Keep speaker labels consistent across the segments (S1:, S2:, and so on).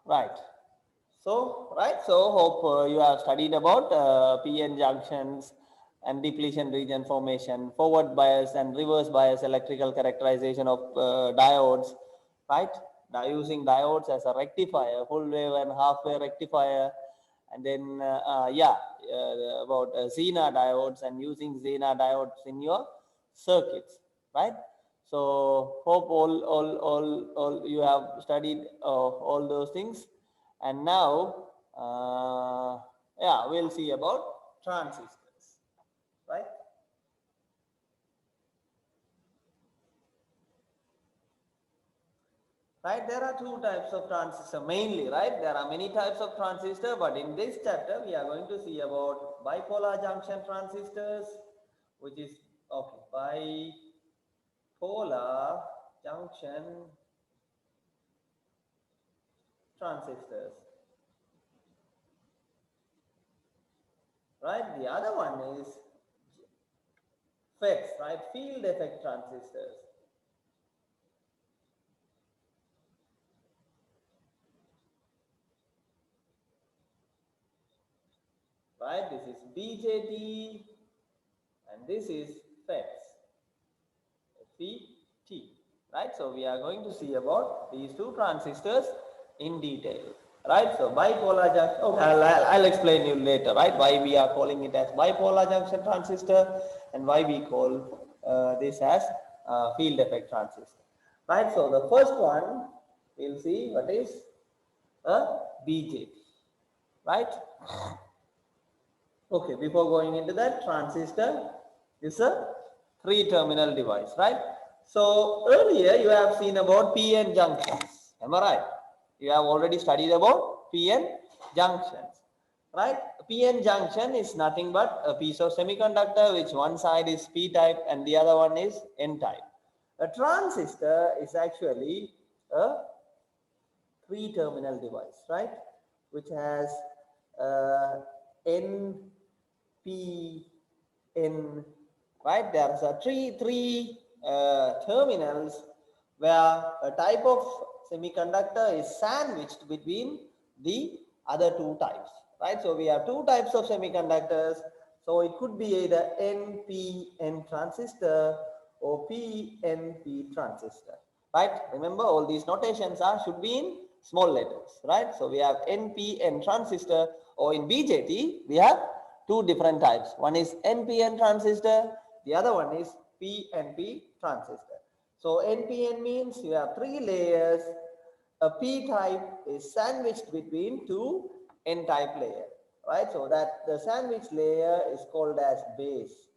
S1: Right. So hope you have studied about PN junctions and depletion region formation, forward bias and reverse bias electrical characterization of diodes, right? Using diodes as a rectifier, full wave and half wave rectifier, and then about Zener diodes and using Zener diodes in your circuits, right? So hope all you have studied all those things, and now we'll see about transistors, right? Right, there are two types of transistor mainly, right? There are many types of transistor, but in this chapter we are going to see about bipolar junction transistors, which is okay, bipolar junction transistors, right? The other one is FETs, right? Field effect transistors, right? This is BJT and this is FETs, FET, right? So we are going to see about these two transistors in detail, right? So bipolar junction, okay, I'll explain you later, right? Why we are calling it as bipolar junction transistor and why we call this as field effect transistor, right? So the first one, we'll see what is a BJT, right? Okay, before going into that, transistor is a three-terminal device, right? So earlier you have seen about PN junctions, am I right? You have already studied about PN junctions, right? PN junction is nothing but a piece of semiconductor which one side is P-type and the other one is N-type. A transistor is actually a three-terminal device, right? Which has N, P, N, right? There's a three terminals where a type of semiconductor is sandwiched between the other two types, right? So we have two types of semiconductors. So it could be either NPN transistor or PNP transistor, right? Remember, all these notations should be in small letters, right? So we have NPN transistor, or in BJT we have two different types. One is NPN transistor, the other one is PNP transistor. So NPN means you have three layers. A P type is sandwiched between two N type layers, right? So that the sandwich layer is called as base,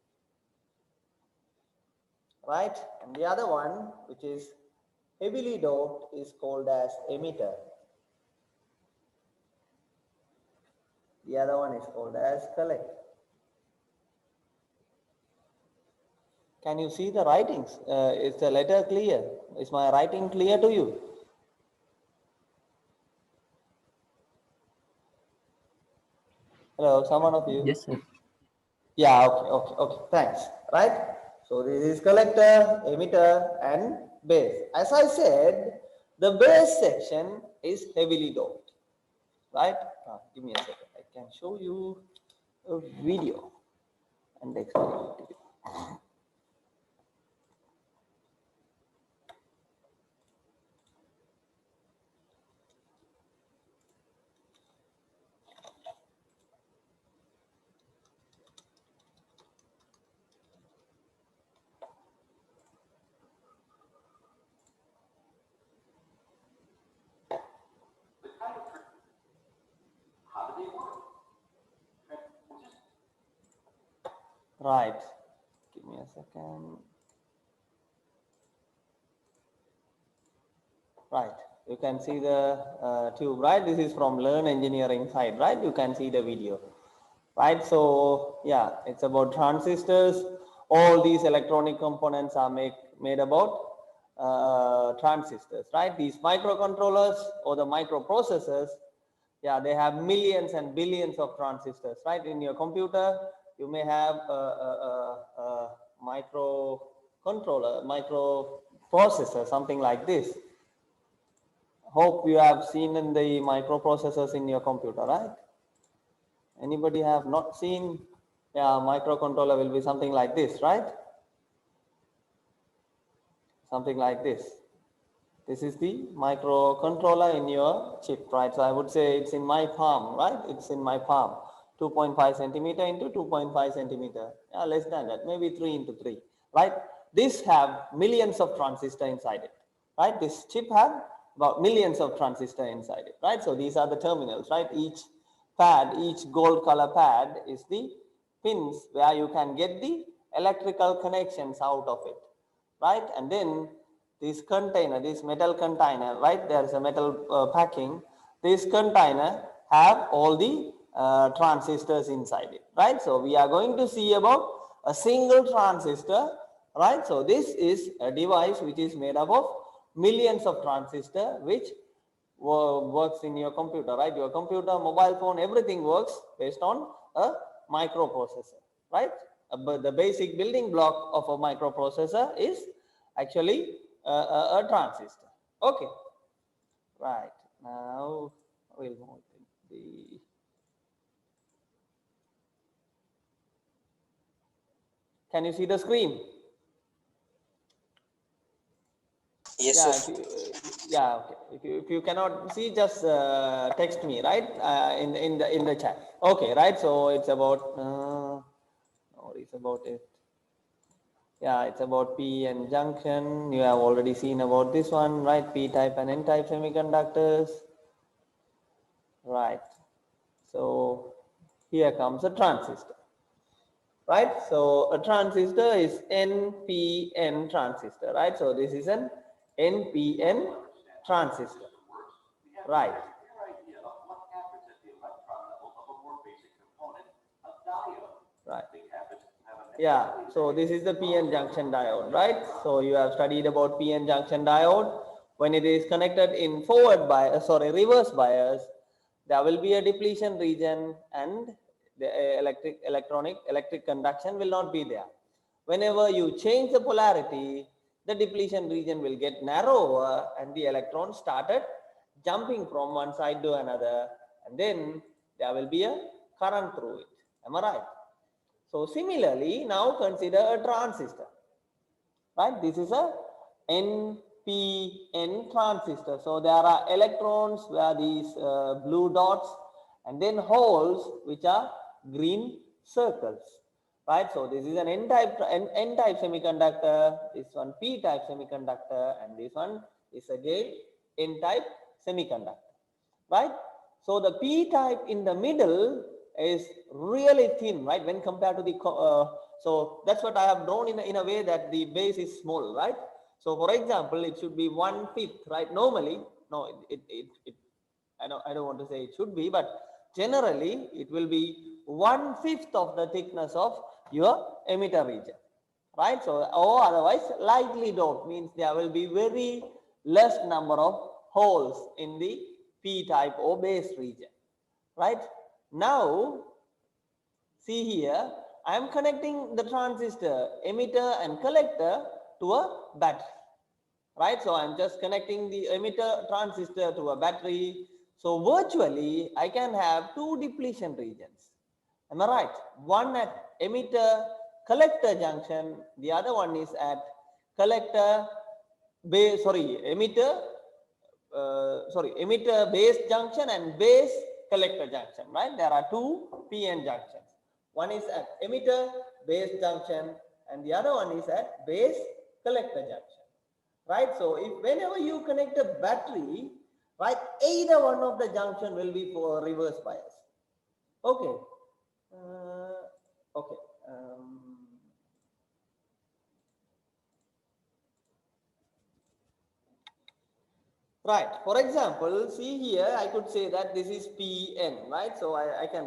S1: right? And the other one, which is heavily doped, is called as emitter. The other one is called as collector. Can you see the writings? Is the letter clear? Is my writing clear to you? Hello, someone of you?
S2: Yes, sir.
S1: Yeah, okay, thanks. Right? So this is collector, emitter, and base. As I said, the base section is heavily doped. Right? Give me a second. I can show you a video and explain it to you. Right. Give me a second. Right. You can see the tube, right? This is from Learn Engineering side, right? You can see the video, right? So yeah, it's about transistors. All these electronic components are made about transistors, right? These microcontrollers or the microprocessors, yeah, they have millions and billions of transistors, right? In your computer, you may have a microcontroller, microprocessor, something like this. hope you have seen in the microprocessors in your computer, right? Anybody have not seen? Yeah, microcontroller will be something like this, right? Something like this. This is the microcontroller in your chip, right? So I would say it's in my palm, right? It's in my palm. 2.5 centimeter into 2.5 centimeter. Yeah, less than that, maybe 3 into 3, right? This have millions of transistors inside it, right? This chip have about millions of transistors inside it, right? So these are the terminals, right? Each pad, each gold color pad is the pins where you can get the electrical connections out of it, right? And then this container, this metal container, right? There is a metal packing. This container have all the transistors inside it, right? So we are going to see about a single transistor, right? So this is a device which is made up of millions of transistors, which works in your computer, right? Your computer, mobile phone, everything works based on a microprocessor, right? But the basic building block of a microprocessor is actually a transistor. Okay, right. Now we'll move to the. Can you see the screen?
S2: Yes,
S1: Yeah,
S2: sir.
S1: yeah, okay. If you cannot see, just text me, right? In the chat. Okay, right. So it's about. No, it's about it. Yeah, it's about p-n junction. You have already seen about this one, right? P-type and n-type semiconductors, right? So here comes a transistor, right? So a transistor is NPN transistor, right? So this is an NPN transistor, right? Right. Yeah, so this is the PN junction diode, right? So you have studied about PN junction diode. When it is connected in reverse bias, there will be a depletion region and the electric conduction will not be there. Whenever you change the polarity, the depletion region will get narrower and the electrons started jumping from one side to another, and then there will be a current through it. Am I right? So similarly, now consider a transistor, right? This is a NPN transistor. So there are electrons where these blue dots, and then holes which are green circles, right? So this is an N-type semiconductor, this one P-type semiconductor, and this one is again N-type semiconductor, right? So the P-type in the middle is really thin, right? When compared to the, so that's what I have drawn in a way that the base is small, right? So for example, it should be 1/5, right? Normally, no, I don't want to say it should be, but generally it will be 1/5 of the thickness of your emitter region, right? So, or otherwise lightly doped means there will be very less number of holes in the P-type or base region, right? Now, see here, I am connecting the transistor, emitter and collector to a battery, right? So I'm just connecting the emitter transistor to a battery. So virtually, I can have two depletion regions. Am I right? One at emitter collector junction, the other one is at collector base, emitter base junction and base collector junction, right? There are two PN junctions. One is at emitter base junction and the other one is at base collector junction, right? So if whenever you connect a battery, right, either one of the junction will be for reverse bias. Okay. Okay. Right. For example, see here, I could say that this is PN, right? So I can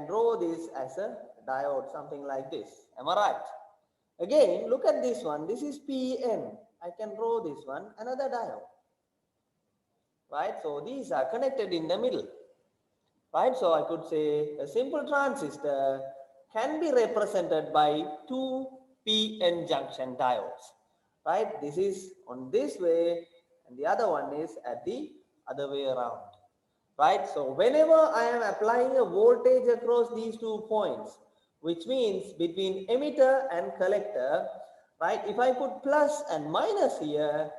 S1: draw this as a diode, something like this. Am I right? Again, look at this one. This is PN. I can draw this one, another diode. Right? So these are connected in the middle. Right? So I could say a simple transistor can be represented by two PN junction diodes. Right? This is on this way and the other one is at the other way around, right? So whenever I am applying a voltage across these 2 points, which means between emitter and collector, right? If I put plus and minus here,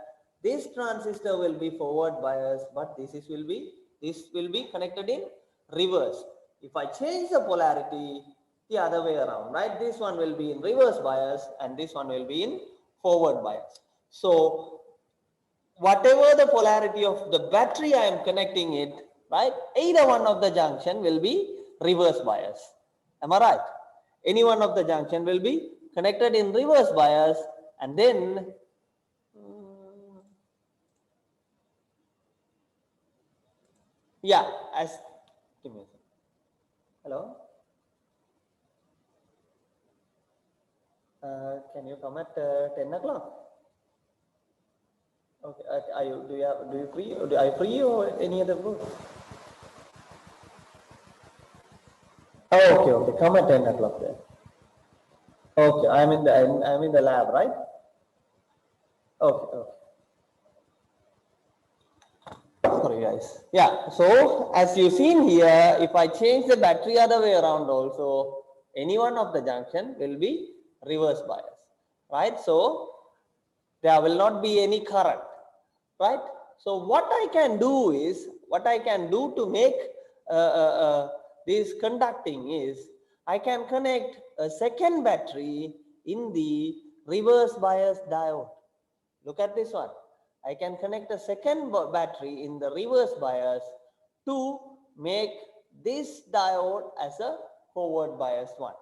S1: this transistor will be forward bias, but this will be connected in reverse. If I change the polarity the other way around, right? This one will be in reverse bias and this one will be in forward bias. So whatever the polarity of the battery I am connecting it, right? Either one of the junction will be reverse bias. Am I right? Any one of the junction will be connected in reverse bias, and then yeah, as give me a second. Hello. Can you come at 10 o'clock? Okay. Are you do you free? Are you free or any other group? Okay, okay. Come at 10 o'clock then. Okay, I'm in the lab, right? Okay, okay. Sorry guys. Yeah, so as you've seen here, if I change the battery other way around also, any one of the junction will be reverse bias, right? So there will not be any current, right? So what I can do to make this conducting is, I can connect a second battery in the reverse bias diode. Look at this one. I can connect a second battery in the reverse bias to make this diode as a forward bias one,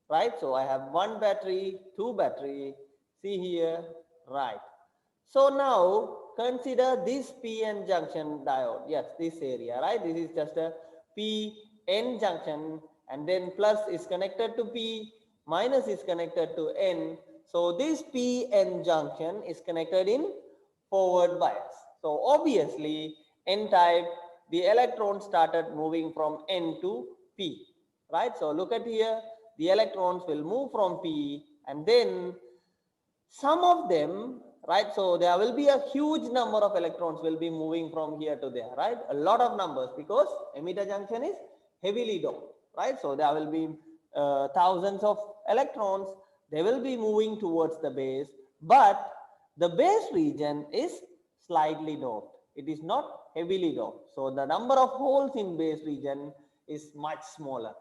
S1: right? So I have one battery, two battery, see here, right? So now consider this PN junction diode. Yes, this area, right? This is just a PN junction, and then plus is connected to P, minus is connected to N. So this PN junction is connected in forward bias. So obviously N type, the electrons started moving from N to P, right? So look at here, the electrons will move from P, and then some of them, right? So there will be a huge number of electrons will be moving from here to there, right? A lot of numbers, because emitter junction is heavily doped, right? So there will be thousands of electrons. They will be moving towards the base, but the base region is slightly doped. It is not heavily doped. So the number of holes in base region is much smaller,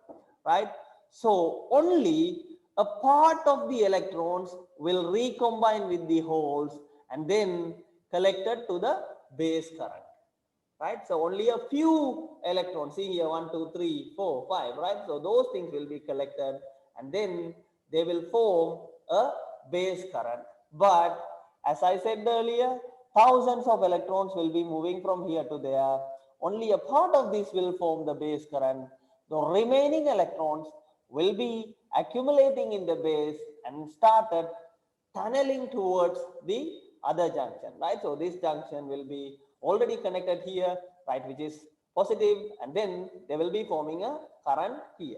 S1: right? So only a part of the electrons will recombine with the holes and then collected to the base current, right? So only a few electrons, see here 1, 2, 3, 4, 5, right? So those things will be collected and then they will form a base current. But as I said earlier, thousands of electrons will be moving from here to there. Only a part of this will form the base current. The remaining electrons will be accumulating in the base and started tunneling towards the other junction, right? So this junction will be already connected here, right, which is positive, and then they will be forming a current here,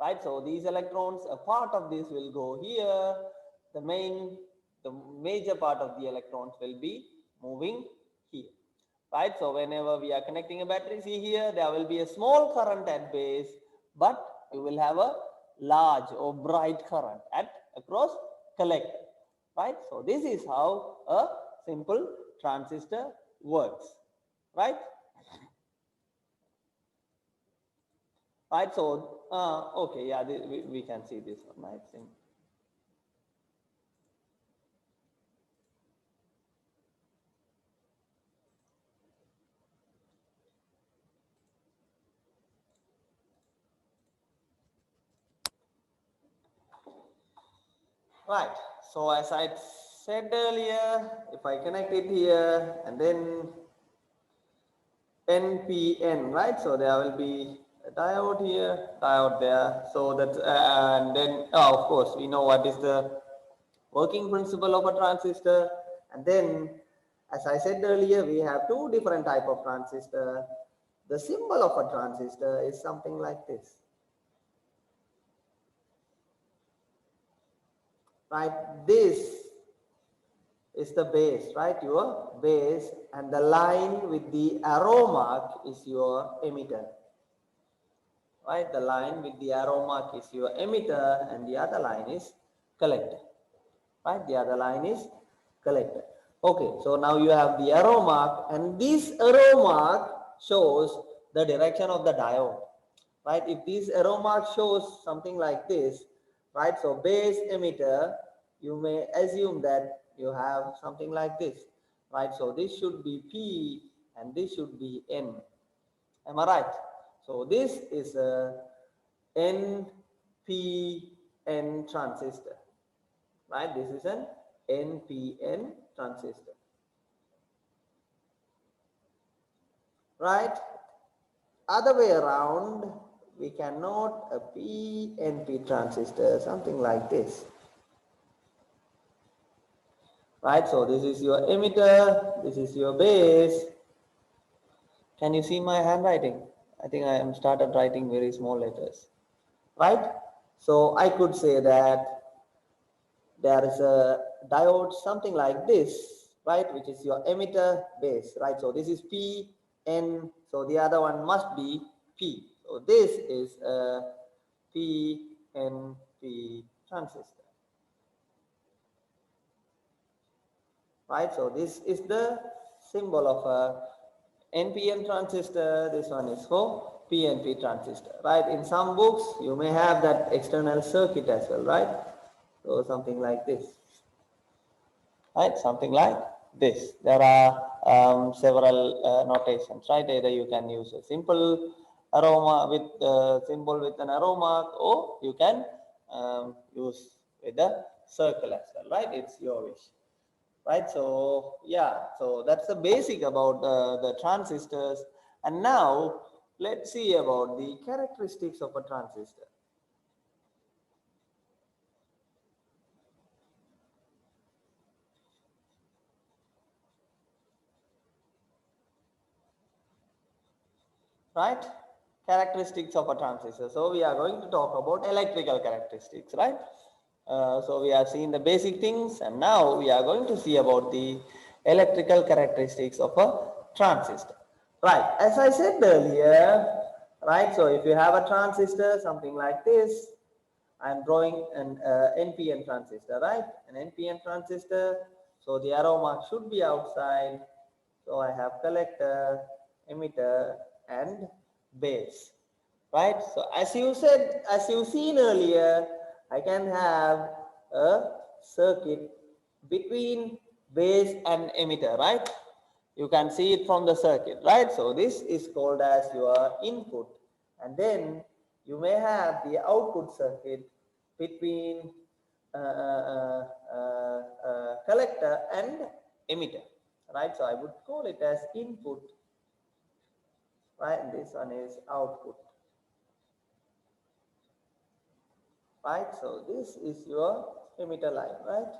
S1: right? So these electrons, a part of this will go here, the major part of the electrons will be moving here, right? So whenever we are connecting a battery, see here, there will be a small current at base, but you will have a large or bright current at across collector, right? So this is how a simple transistor works, right? Right. So okay, yeah, we can see this one, I think. Right. So as I said earlier, if I connect it here and then NPN, right? So there will be a diode here, diode there. So that and then of course we know what is the working principle of a transistor. And then, as I said earlier, we have two different type of transistor. The symbol of a transistor is something like this, right? This is the base, right? Your base, and the line with the arrow mark is your emitter, right? The line with the arrow mark is your emitter, and the other line is collector, right? The other line is collector. Okay, so now you have the arrow mark, and this arrow mark shows the direction of the diode, right? If this arrow mark shows something like this, right? So base emitter, you may assume that you have something like this, right? So this should be P and this should be N. Am I right? So this is a NPN transistor, right? This is an NPN transistor, right? Other way around, we can note a PNP transistor, something like this, right? So this is your emitter, this is your base. Can you see my handwriting? I think I am started writing very small letters, right? So I could say that there is a diode something like this, right, which is your emitter base, right? So this is P, N, so the other one must be P. So this is a PNP transistor, right? So this is the symbol of a NPN transistor. This one is for PNP transistor, right? In some books, you may have that external circuit as well, right? So something like this, right? Something like this. There are several notations, right? Either you can use a simple arrow with symbol with an arrow mark, or you can use with a circle as well, right? It's your wish, right? So yeah, so that's the basic about the transistors. And now let's see about the characteristics of a transistor. Right? Characteristics of a transistor. So we are going to talk about electrical characteristics, right? So we have seen the basic things, and now we are going to see about the electrical characteristics of a transistor. Right, as I said earlier, right, so if you have a transistor, something like this, I'm drawing an NPN transistor, right? An NPN transistor, so the arrow mark should be outside. So I have collector, emitter, and base, right? So as you said, as you've seen earlier, I can have a circuit between base and emitter, right? You can see it from the circuit, right? So this is called as your input, and then you may have the output circuit between collector and emitter, right? So I would call it as input, right? And this one is output, right? So this is your emitter line, right?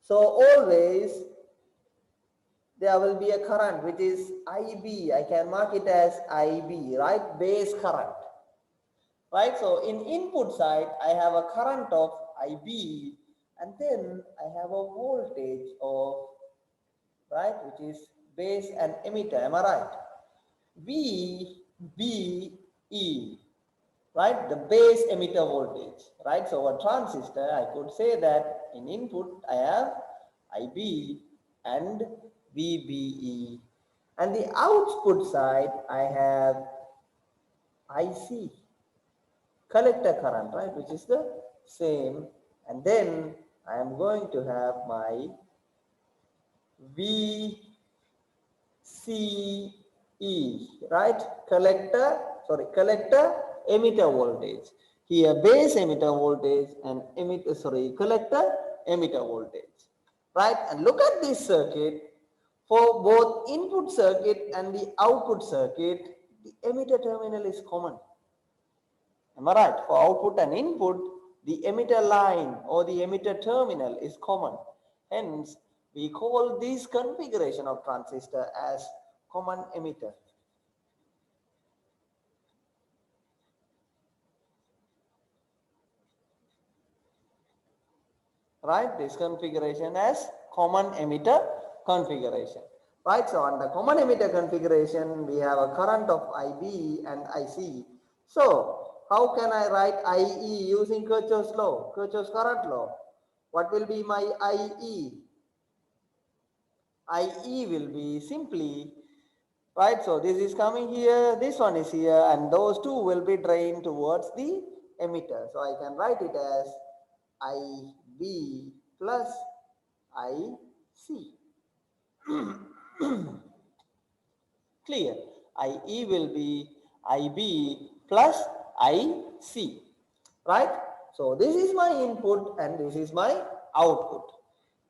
S1: So always there will be a current which is IB. I can mark it as IB, right? Base current, right? So in input side, I have a current of IB, and then I have a voltage of, right, which is base and emitter. Am I right? VBE, right? The base emitter voltage, right? So a transistor, I could say that in input I have IB and VBE, and the output side I have IC, collector current, right, which is the same, and then I am going to have my VCE, right, collector emitter voltage. Here base emitter voltage and collector emitter voltage, right? And look at this circuit. For both input circuit and the output circuit, the emitter terminal is common. Am I right? For output and input, the emitter line or the emitter terminal is common. Hence, we call this configuration of transistor as common emitter. right? This configuration as common emitter configuration, right? So under common emitter configuration, we have a current of IB and IC. So how can I write IE using Kirchhoff's law, Kirchhoff's current law? What will be my IE? IE will be simply, right? So this is coming here, this one is here, and those two will be drained towards the emitter. So I can write it as IB plus IC. Clear? IE will be IB plus IC, right? So this is my input and this is my output.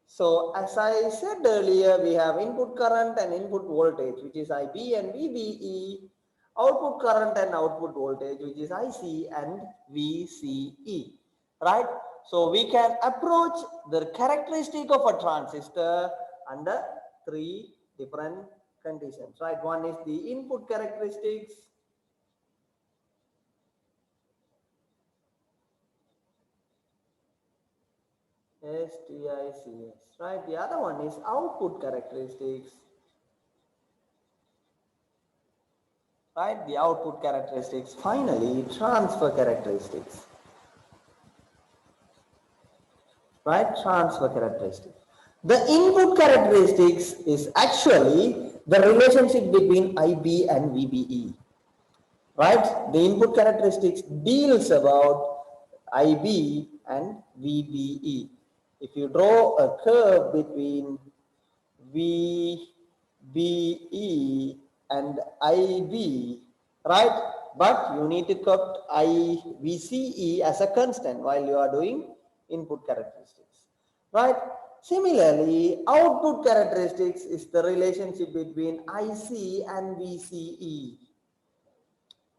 S1: So as I said earlier, we have input current and input voltage, which is IB and VBE, output current and output voltage, which is IC and VCE, right? So we can approach the characteristic of a transistor under three different conditions, right? One is the input characteristics, STICS, right? The other one is output characteristics, right? The output characteristics. Finally, transfer characteristics, right? Transfer characteristics. The input characteristics is actually the relationship between IB and VBE, right? The input characteristics deals about IB and VBE. If you draw a curve between VBE and IB, right? But you need to keep IVCE as a constant while you are doing input characteristics, right? Similarly, output characteristics is the relationship between IC and VCE,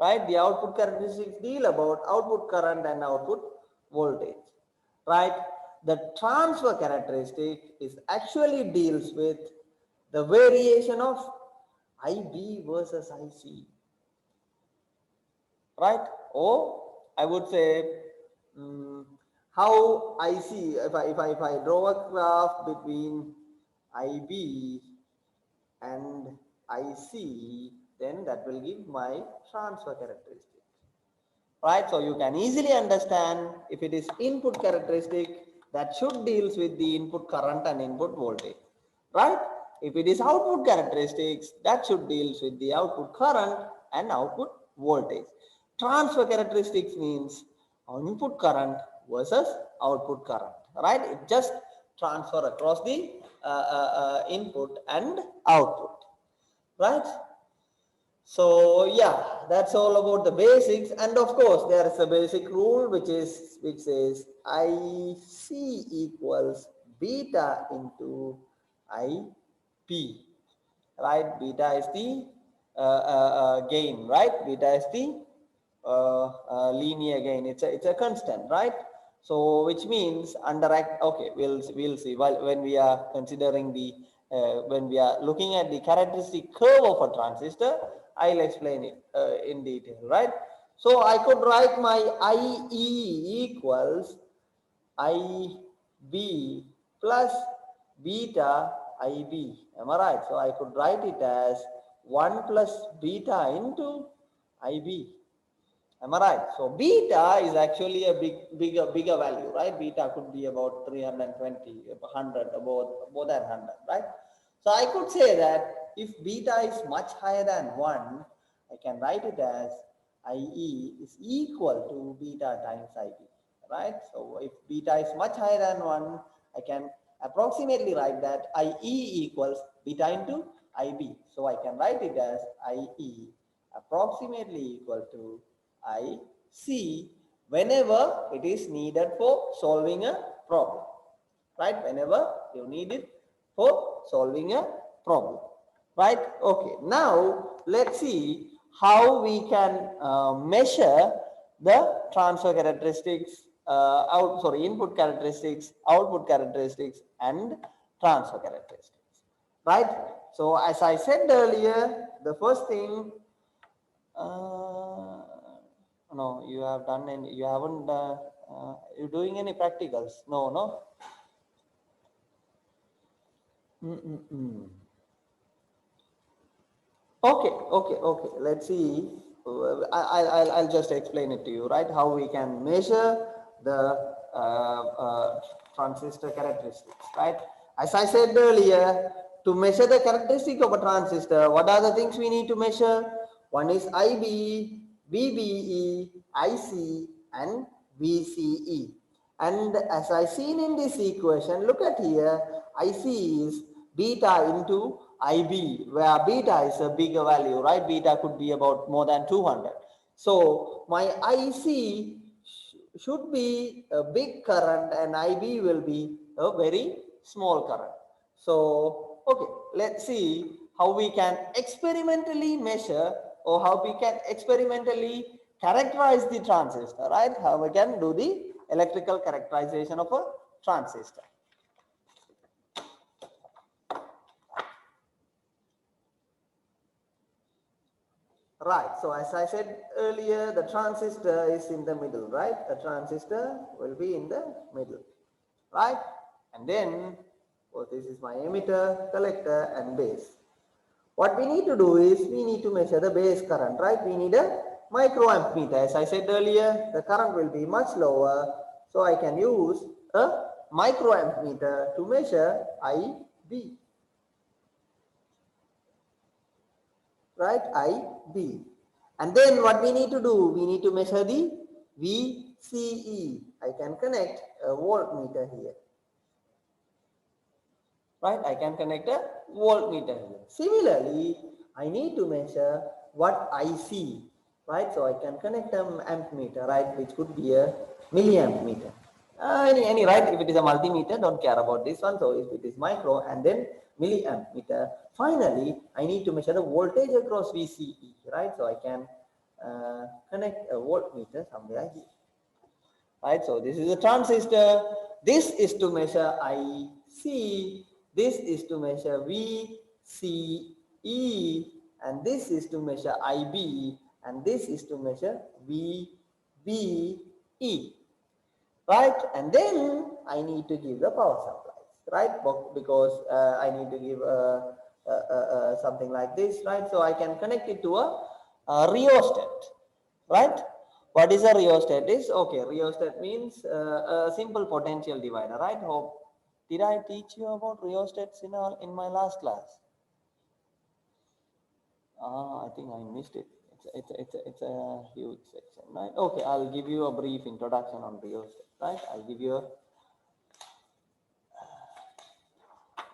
S1: right? The output characteristics deal about output current and output voltage, right? The transfer characteristic is actually deals with the variation of IB versus IC, right? Or I would say how IC, if I draw a graph between IB and IC, then that will give my transfer characteristic, right? So you can easily understand if it is input characteristic, that should deals with the input current and input voltage, right? If it is output characteristics, that should deals with the output current and output voltage. Transfer characteristics means input current versus output current, right? It just transfer across the input and output, right? So yeah, that's all about the basics. And of course, there is a basic rule which says IC equals beta into IP, right? Beta is the gain, right? Beta is the linear gain. It's a constant, right? So which means okay, we'll see while when we are considering the when we are looking at the characteristic curve of a transistor, I'll explain it in detail, right? So I could write my IE equals IB plus beta IB. Am I right? So I could write it as 1 plus beta into IB. Am I right? So beta is actually a bigger value, right? Beta could be about 320, 100, about more than 100, right? So I could say that if beta is much higher than 1, I can write it as IE is equal to beta times IB, right? So if beta is much higher than 1, I can approximately write that IE equals beta into IB. So I can write it as IE approximately equal to IC whenever it is needed for solving a problem, right? Whenever you need it for solving a problem, right? Okay, now let's see how we can measure the transfer characteristics, input characteristics, output characteristics, and transfer characteristics, right? So as I said earlier, the first thing, no, you have done any, you haven't, you doing any practicals? No. Okay. Let's see. I'll just explain it to you, right? How we can measure the transistor characteristics, right? As I said earlier, to measure the characteristic of a transistor, what are the things we need to measure? One is IB, VBE, IC, and VCE. And as I seen in this equation, look at here, IC is beta into IB, where beta is a bigger value, right? Beta could be about more than 200. So my IC should be a big current and IB will be a very small current. So, okay, let's see how we can experimentally measure or how we can experimentally characterize the transistor, right? How we can do the electrical characterization of a transistor. Right, so as I said earlier, the transistor is in the middle, right? The transistor will be in the middle, right? And then, well, this is my emitter, collector, and base. What we need to do is, we need to measure the base current, right? We need a microamp meter. As I said earlier, the current will be much lower, so I can use a microamp meter to measure IB. Right, IB. And then what we need to do, we need to measure the VCE. I can connect a voltmeter here. Right, I can connect a voltmeter here. Similarly, I need to measure what I see. Right, so I can connect an amp meter, right, which could be a milliamp meter. Any right, if it is a multimeter, don't care about this one. So if it is micro and then milliamp meter. Finally, I need to measure the voltage across VCE, right? So I can connect a voltmeter somewhere here, right? So this is a transistor. This is to measure IC. This is to measure VCE, and this is to measure IB, and this is to measure VBE. Right, and then I need to give the power supplies, right? Because I need to give something like this, right? So I can connect it to a rheostat, right? What is a rheostat? Is okay. Rheostat means a simple potential divider, right? Hope did I teach you about rheostats in my last class? I think I missed it. It's a huge section, right? Okay, I'll give you a brief introduction on rheostat, right? I'll give you a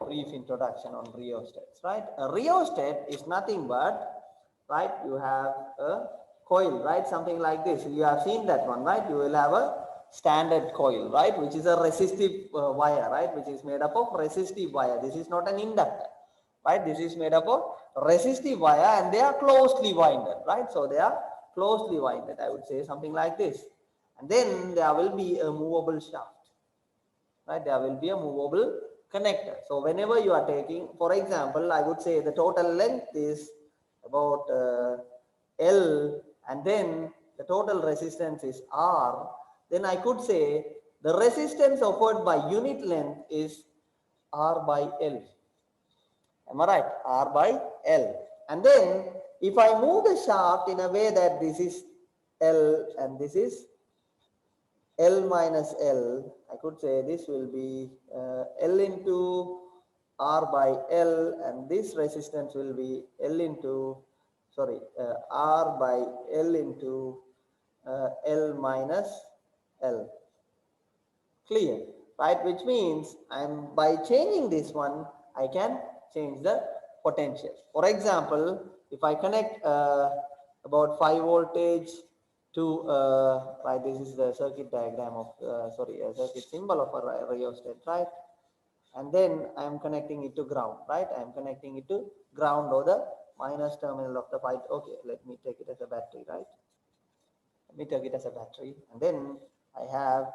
S1: brief introduction on rheostats, right? A rheostat is nothing but, right, you have a coil, right, something like this. You have seen that one, right? You will have a standard coil, right, which is a resistive wire, right, which is made up of resistive wire. This is not an inductor, right? This is made up of resistive wire and they are closely winded, right? So they are closely winded, I would say something like this. And then there will be a movable shaft, right? There will be a movable connector. So whenever you are taking, for example, I would say the total length is about L, and then the total resistance is R, then I could say the resistance offered by unit length is R by L. Am I right? R by L. And then if I move the shaft in a way that this is L and this is L minus L, I could say this will be L into R by L, and this resistance will be L into, sorry, R by L into L minus L. Clear, right? Which means by changing this one, I can change the potential. For example, if I connect about 5 voltage to right, this is the circuit diagram of sorry, a circuit symbol of a rheostat, right? And then I am connecting it to ground, right? I am connecting it to ground or the minus terminal of the 5. Okay, let me take it as a battery, right? Let me take it as a battery, and then I have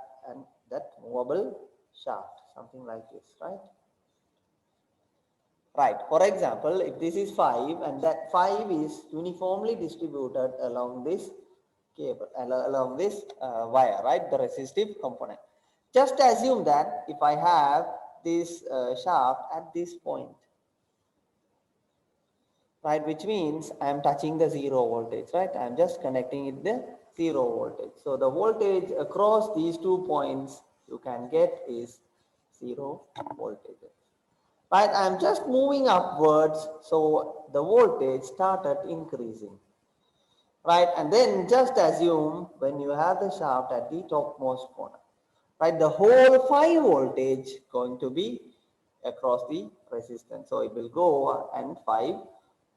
S1: that movable shaft, something like this, right? Right. For example, if this is 5 and that 5 is uniformly distributed along this cable, along this wire, right? The resistive component. Just assume that if I have this shaft at this point, right, which means I am touching the zero voltage, right? I am just connecting it the zero voltage. So the voltage across these 2 points you can get is 0 voltage, right? I am just moving upwards, so the voltage started increasing, right? And then just assume when you have the shaft at the topmost corner, right, the whole 5 voltage going to be across the resistance. So it will go and 5,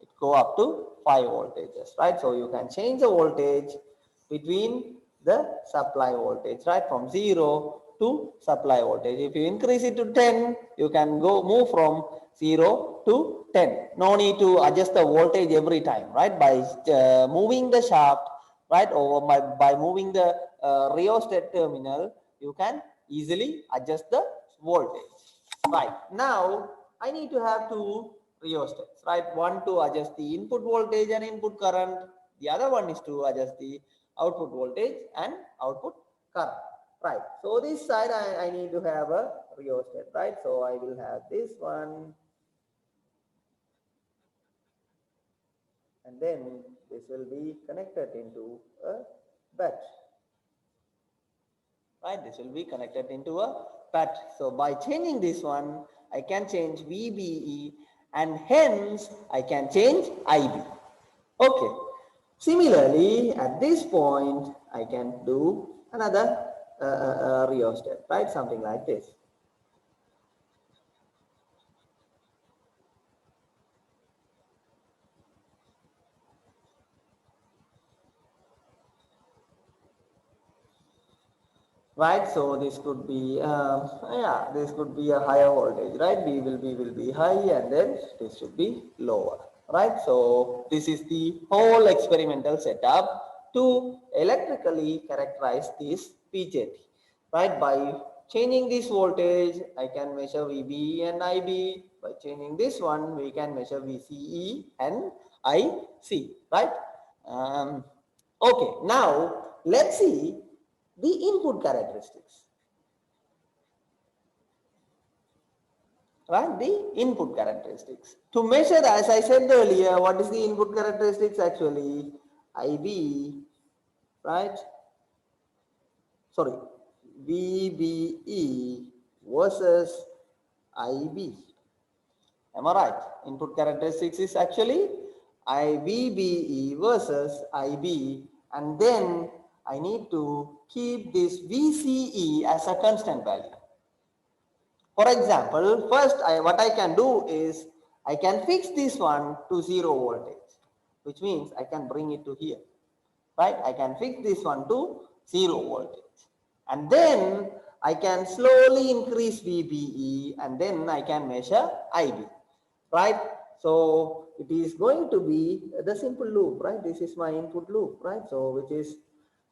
S1: it go up to 5 voltages, right? So you can change the voltage between the supply voltage, right, from 0 to supply voltage. If you increase it to 10, you can go move from 0 to 10. No need to adjust the voltage every time, right? By moving the shaft, right, or by moving the rheostat terminal, you can easily adjust the voltage. Right, now I need to have 2 rheostats, right? One to adjust the input voltage and input current, the other one is to adjust the output voltage and output current, right? So this side I need to have a rheostat, right? So I will have this one, and then this will be connected into a battery, right? This will be connected into a battery. So by changing this one, I can change VBE, and hence I can change IB. Okay. Similarly, at this point, I can do another rheostat, right? Something like this. Right, so this could be this could be a higher voltage, right? B will be high, and then this should be lower, right? So this is the whole experimental setup to electrically characterize this BJT, right? By changing this voltage, I can measure VB and IB. By changing this one, we can measure VCE and IC, right? Okay, now let's see the input characteristics, right? The input characteristics. To measure, as I said earlier, what is the input characteristics actually? IB, right? Sorry, VBE versus IB. Am I right? Input characteristics is actually IVBE versus IB, and then I need to keep this VCE as a constant value. For example, first what I can do is I can fix this one to 0 voltage, which means I can bring it to here, right? I can fix this one to 0 voltage, and then I can slowly increase VBE, and then I can measure IB, right? So it is going to be the simple loop, right? This is my input loop, right? So which is,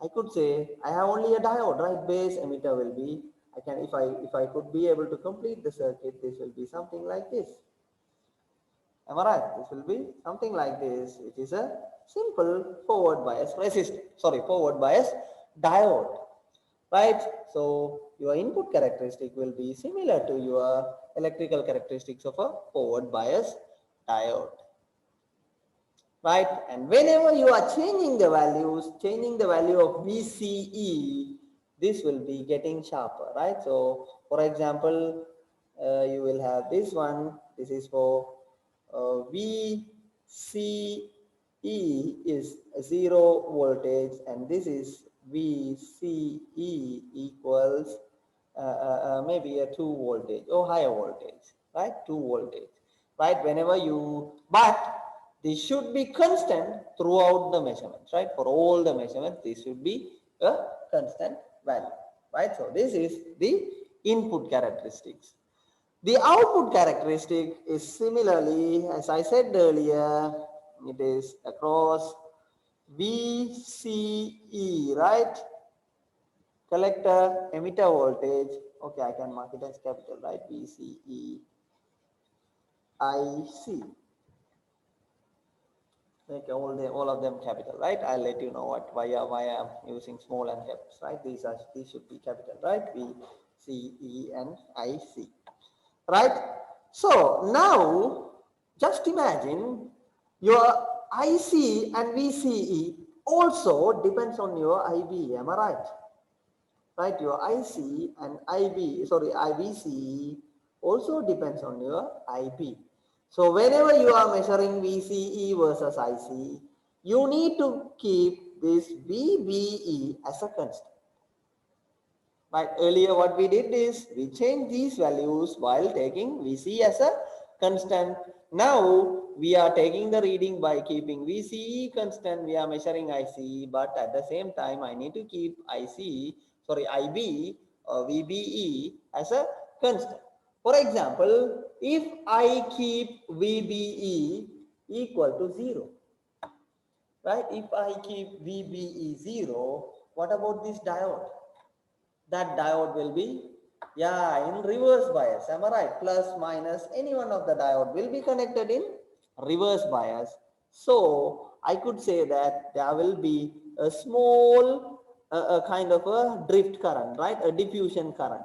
S1: I could say I have only a diode, right? Base emitter will be, I can, if I could be able to complete the circuit, this will be something like this. Am I right? This will be something like this, which is a simple forward bias resistor, forward bias diode, right? So your input characteristic will be similar to your electrical characteristics of a forward bias diode, right? And whenever you are changing the values, changing the value of VCE, this will be getting sharper, right? So for example, you will have this one, this is for VCE is 0 voltage, and this is VCE equals maybe a 2 voltage or higher voltage, right? 2 voltage, right? Whenever you, but this should be constant throughout the measurements, right? For all the measurements, this should be a constant value, right? So this is the input characteristics. The output characteristic is similarly, as I said earlier, it is across VCE, right? Collector emitter voltage. Okay, I can mark it as capital, right? VCE IC. Make all of them capital, right? I'll let you know why I'm using small and caps, right? These should be capital, right? V, C, E, and I, C. right? So now just imagine your IC and VCE also depends on your IB, am I right? Right, your IC and IVCE also depends on your IB. So whenever you are measuring VCE versus IC, you need to keep this VBE as a constant. Right, earlier what we did is we changed these values while taking VC as a constant. Now we are taking the reading by keeping VCE constant. We are measuring IC, but at the same time I need to keep IB or VBE as a constant. For example, if I keep VBE equal to 0, right? If I keep VBE 0, what about this diode? That diode will be, yeah, in reverse bias, am I right? Plus, minus, any one of the diode will be connected in reverse bias. So I could say that there will be a small a kind of a drift current, right? A diffusion current.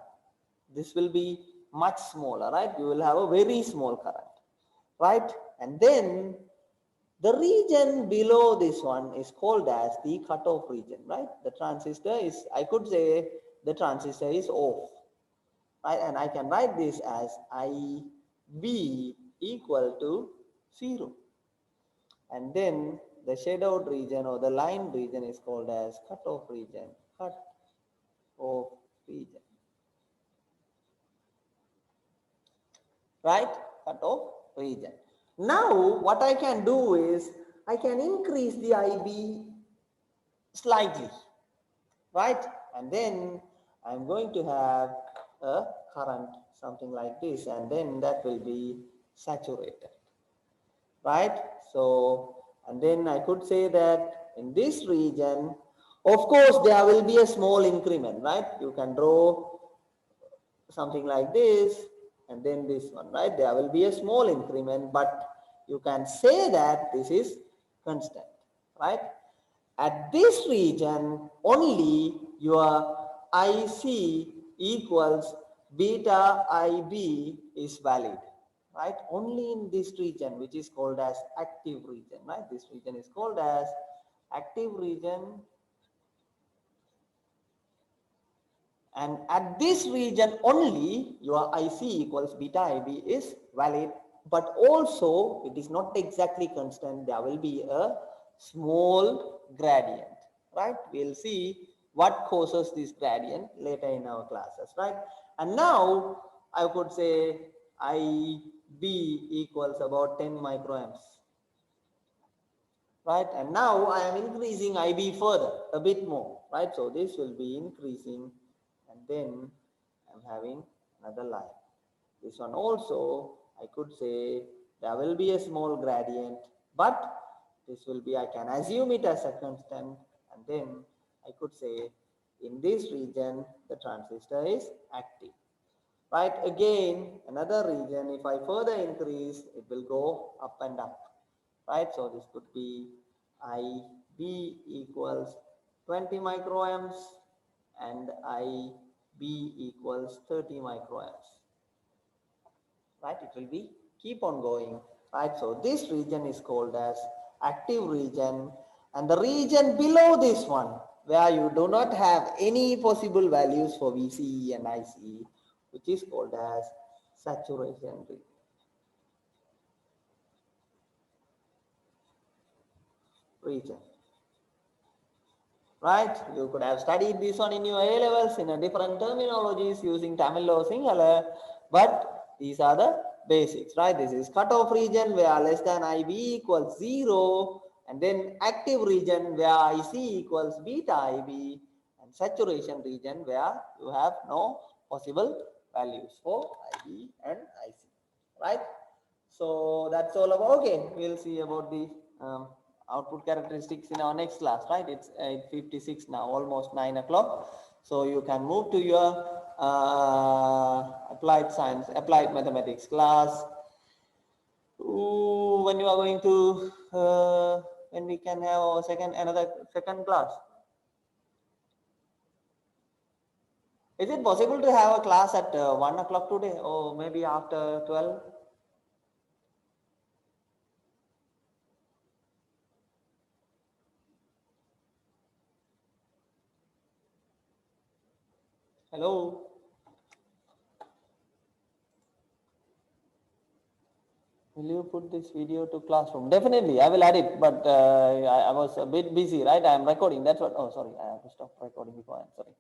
S1: This will be much smaller, right? You will have a very small current, right? And then the region below this one is called as the cutoff region, right? The transistor is, I could say the transistor is off, right? And I can write this as IB equal to 0. And then the shadowed region or the line region is called as cutoff region, right? Cutoff region. Now what I can do is I can increase the IB slightly, right? And then I'm going to have a current something like this, and then that will be saturated, right? So, and then I could say that in this region, of course there will be a small increment, right? You can draw something like this and then this one, right? There will be a small increment, but you can say that this is constant, right? At this region only your IC equals beta IB is valid, right? Only in this region, which is called as active region, right? This region is called as active region. And at this region only your IC equals beta IB is valid, but also it is not exactly constant. There will be a small gradient, right? We'll see what causes this gradient later in our classes, right? And now I could say IB equals about 10 microamps, right? And now I am increasing IB further a bit more, right? So this will be increasing, and then I'm having another line. This one also I could say there will be a small gradient, but this will be, I can assume it as a constant, and then I could say in this region the transistor is active, right? Again another region, if I further increase it will go up and up, right? So this could be IB equals 20 microamps and IB equals 30 microamps, right? It will be keep on going, right? So this region is called as active region, and the region below this one where you do not have any possible values for VCE and ICE, which is called as saturation region. Right? You could have studied this one in your A levels in a different terminologies using Tamil or Sinhala, but these are the basics, right? This is cutoff region where less than IB equals 0, and then active region where IC equals beta IB, and saturation region where you have no possible values for IB and IC, right? So that's all about, okay, we'll see about the output characteristics in our next class, right? It's 8:56 now, almost 9 o'clock. So you can move to your applied science, applied mathematics class. Ooh, when you are going to, when we can have our another second class. Is it possible to have a class at 1 o'clock today or maybe after 12? Hello? Will you put this video to classroom? Definitely, I will add it, but I was a bit busy, right? I am recording. That's what. Oh, sorry, I have to stop recording before. I'm sorry.